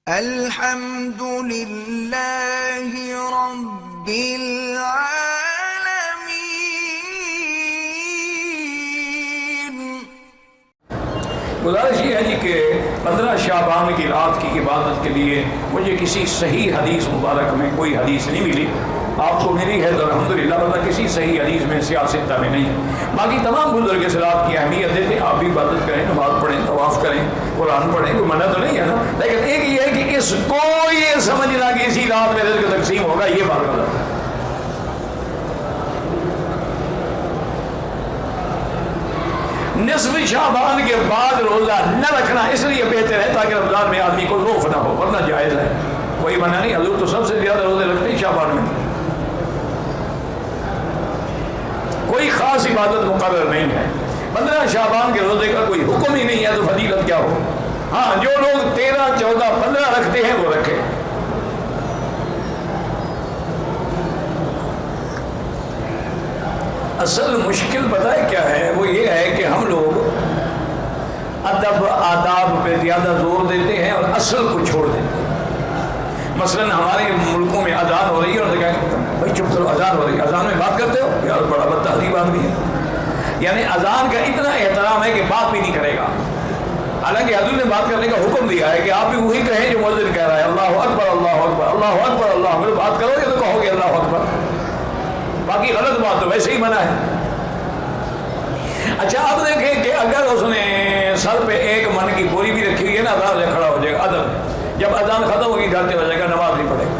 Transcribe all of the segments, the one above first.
الحمد للہ رب العالمین۔ گزارش یہ ہے جی کہ 15 شعبان کی رات کی عبادت کے لیے مجھے کسی صحیح حدیث مبارک میں کوئی حدیث نہیں ملی۔ آپ کو ملی ہے تو الحمدللہ، ورنہ کسی صحیح حدیث میں سیاستہ میں نہیں ہے۔ باقی تمام بزرگ اس رات کی اہمیت دیتے ہیں، آپ بھی عبادت کریں، نماز پڑھیں، طواف کریں، قرآن پڑھیں، کوئی منع تو نہیں ہے نا، لیکن ایک یہ ہے کہ اس کو یہ سمجھنا کہ اسی رات میں رزق تقسیم ہوگا، یہ بات غلط ہے۔ نصف شعبان کے بعد روزہ نہ رکھنا اس لیے بہتر ہے تاکہ رمضان میں آدمی کو روف نہ ہو، ورنہ جائز ہے، کوئی منع نہیں۔ حضور تو سب سے زیادہ روزے رکھتے ہیں شعبان میں، کوئی خاص عبادت مقرر نہیں ہے۔ 15 شعبان کے روزے کا کوئی حکم ہی نہیں ہے تو فضیلت کیا ہو؟ ہاں، جو لوگ 13، 14، 15 رکھتے ہیں وہ رکھے۔ اصل مشکل پتہ ہے کیا ہے؟ وہ یہ ہے کہ ہم لوگ ادب آداب پہ زیادہ زور دیتے ہیں اور اصل کو چھوڑ دیتے ہیں۔ مثلاً ہمارے ملکوں میں اذان ہو رہی ہے اور کہیں بھائی چپ کرو، اذان ہو رہی ہے، اذان میں بات کرتے ہو یار، بڑا بدتہذیب آدمی ہے۔ یعنی اذان کا اتنا احترام ہے کہ بات بھی نہیں کرے گا، حالانکہ حضور نے بات کرنے کا حکم دیا ہے کہ آپ بھی وہی کہیں جو مؤذن کہہ رہا ہے، اللہ اکبر اللہ اکبر اللہ اکبر اللہ اکبر۔ بات کرو گے تو کہو گے اللہ اکبر، باقی غلط بات تو ویسے ہی منع ہے۔ اچھا اب دیکھیں کہ اگر اس نے سر پہ 1 من کی بوری بھی رکھی ہوئی ہے نا، اذان سے کھڑا ہو جائے گا، ادب، جب اذان ختم ہوگی گھر چلا جائے گا، نماز نہیں پڑھے گا۔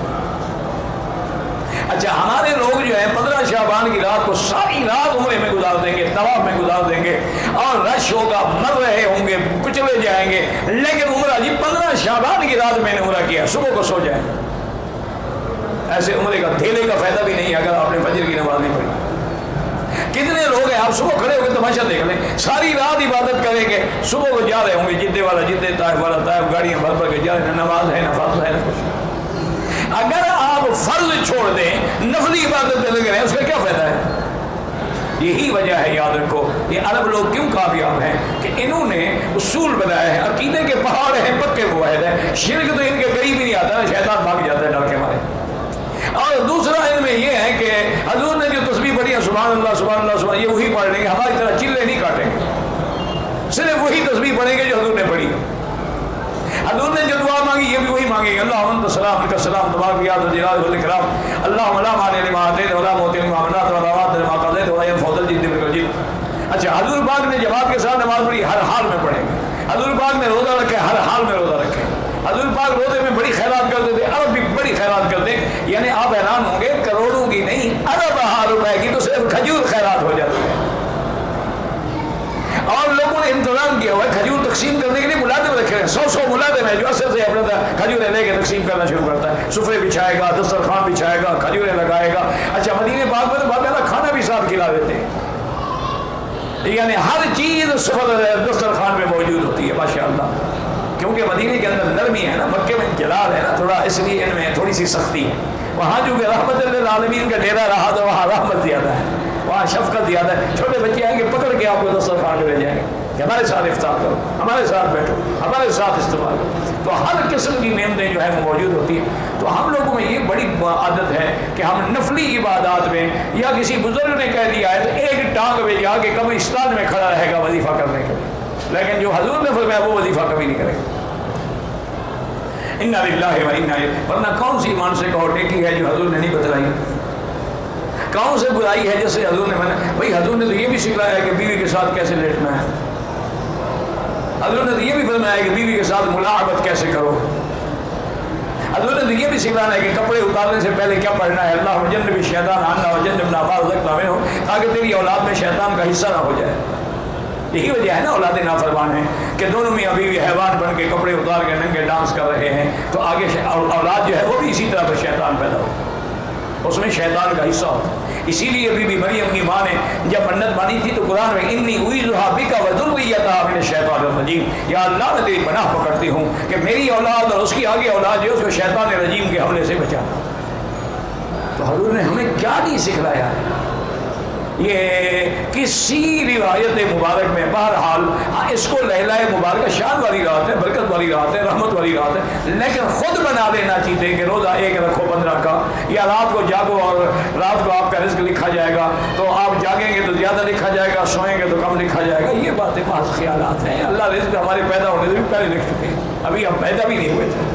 اچھا ہمارے لوگ جو ہیں 15 شعبان کی رات کو ساری رات عمرے میں گزار دیں گے، طواف میں گزار دیں گے، اور رش ہوگا، مر رہے ہوں گے، کچلے جائیں گے، لیکن عمرہ جی 15 شعبان کی رات میں نے عمرہ کیا، صبح کو سو جائیں۔ ایسے عمرے کا دھیلے کا فائدہ بھی نہیں ہے اگر آپ نے فجر کی نماز نہیں پڑھی۔ کتنے لوگ ہیں، آپ صبح کھڑے ہو کے تماشا دیکھ لیں، ساری رات عبادت کریں گے، صبح کو جا رہے ہوں گے، جدے والا جدے، طائف والا طائف، گاڑیاں بھر بھر کے جا رہے ہیں، نماز ہے نہ فرض ہے نہ کچھ۔ اگر آپ فرض چھوڑ دیں، نفلی عبادت میں لگے رہیں، اس کا کیا فائدہ ہے؟ یہی وجہ ہے، یاد رکھو، یہ عرب لوگ کیوں کامیاب ہیں کہ انہوں نے اصول بنایا ہے، عقیدے کے پہاڑ ہیں، پکے معاہد ہیں، شرک تو ان کے قریب ہی نہیں آتا نا، شیطان بھاگ جاتا ہے ڈر کے مارے۔ اور دوسرا ان میں یہ ہے کہ حضور نے جو تسبیح پڑھی ہے، سبحان اللہ سبحان اللہ سبحان، یہ وہی پڑھ لیں گے، ہماری طرح چلے نہیں کاٹیں گے، صرف وہی تسبیح پڑھیں گے جو حضور نے پڑھی۔ حضور نے جو دعا مانگی یہ بھی وہی مانگیں گے، اللہم انت السلام منک السلام تبارک یا ذا الجلال والاکرام، اللہم لا مانع لما اعطیت ولا معطی لما منعت ولا راد لما قضیت ولا ينفع ذا الجد منک الجد۔ اچھا حضور پاک نے جماعت کے ساتھ نماز پڑھی، ہر حال میں پڑھیں گے۔ حضور پاک نے روزہ رکھے، ہر حال میں روزہ رکھے۔ حضور پاک روزے میں بڑی خیرات کرتے تھے، عرب بھی بڑی خیرات کرتے، یعنی آپ حیران ہوں گے، کروڑوں کی نہیں، ارب روپے کی تو صرف کھجور خیرات ہو جاتی ہے۔ اور لوگوں نے انتظام کیا ہوا ہے، کھجور تقسیم کرنے کے لیے ملازم رکھے ہیں، 100 ملازم ہیں جو اثر سے اپنا کھجوریں لے کے تقسیم کرنا شروع کرتا ہے، سفرے بچھائے گا، دسترخوان بچھائے گا، کھجوریں لگائے گا۔ اچھا مدینے پاک میں تو باقاعدہ کھانا بھی ساتھ کھلا دیتے ہیں، یعنی ہر چیز سفر دسترخوان میں موجود ہوتی ہے ماشاءاللہ، کیونکہ مدینے کے اندر نرمی ہے نا، مکے میں جلال ہے نا تھوڑا، اس لیے ان میں تھوڑی سی سختی ہے۔ وہاں جو کہ رحمت للعالمین کا ڈیرا رہا تو وہاں رحمت زیادہ ہے، وہاں شفقت زیادہ ہے۔ چھوٹے بچے آئیں گے پکڑ کے آپ کو دسترخوان پہ لے جائیں گے کہ ہمارے ساتھ افطار کرو، ہمارے ساتھ بیٹھو، ہمارے ساتھ استعمال کرو، تو ہر قسم کی نعمتیں جو ہے موجود ہوتی ہیں۔ تو ہم لوگوں میں یہ بڑی عادت ہے کہ ہم نفلی عبادات میں، یا کسی بزرگ نے کہہ دیا ہے تو ایک ٹانگ پہ جا کے قبرستان میں کھڑا رہے گا وظیفہ کرنے کے لیے، لیکن جو حضور نے فرمایا وہ وظیفہ کبھی نہیں کرے گا۔ انا للہ و انا الیہ، ورنہ کون سی ایمان سے کہو نیکی ہے جو حضور نے نہیں بتلائی؟ کون سے برائی ہے جیسے حضور نے منع؟ بھائی حضور نے تو یہ بھی سکھلایا ہے کہ بیوی کے ساتھ کیسے لیٹنا ہے، حضور نے تو یہ بھی فرمایا ہے کہ بیوی کے ساتھ ملاعبت کیسے کرو، حضور نے تو یہ بھی سکھلانا ہے کہ کپڑے اتارنے سے پہلے کیا پڑھنا ہے، اللہم جنب الشیطان عنا وجنبنا ما رزقنا منہ، تاکہ تیری اولاد میں شیطان کا حصہ نہ ہو جائے۔ یہی وجہ ہے نا اولاد نافرمان ہیں کہ دونوں میاں بیوی حیوان بن کے کپڑے اتار کے ننگے ڈانس کر رہے ہیں، تو آگے اولاد جو ہے وہ بھی اسی طرح کا شیطان پیدا ہو، اس میں شیطان کا حصہ ہوتا ہے۔ اسی لیے بی بی مریم کی ماں نے جب منت مانی تھی تو قرآن میں انی اعیذھا بک وذریتھا من الشیطان الرجیم، یا اللہ میں تیری پناہ پکڑتی ہوں کہ میری اولاد اور اس کی آگے اولاد جو ہے اس کو شیطان رجیم کے حملے سے بچانا۔ تو حضور نے ہمیں کیا نہیں سکھلایا ہے؟ یہ کسی روایت مبارک میں بہرحال اس کو لیلہ مبارکہ شان والی رات ہے، برکت والی رات ہے، رحمت والی رات ہے، لیکن خود بنا لینا چاہیے کہ روزہ ایک رکھو 15 کا، یا رات کو جاگو اور رات کو آپ کا رزق لکھا جائے گا تو آپ جاگیں گے تو زیادہ لکھا جائے گا، سوئیں گے تو کم لکھا جائے گا. یہ باتیں محض خیالات ہیں. اللہ رزق ہمارے پیدا ہونے سے بھی پہلے لکھ چکے ہیں، ابھی ہم پیدا بھی نہیں ہوئے تھے.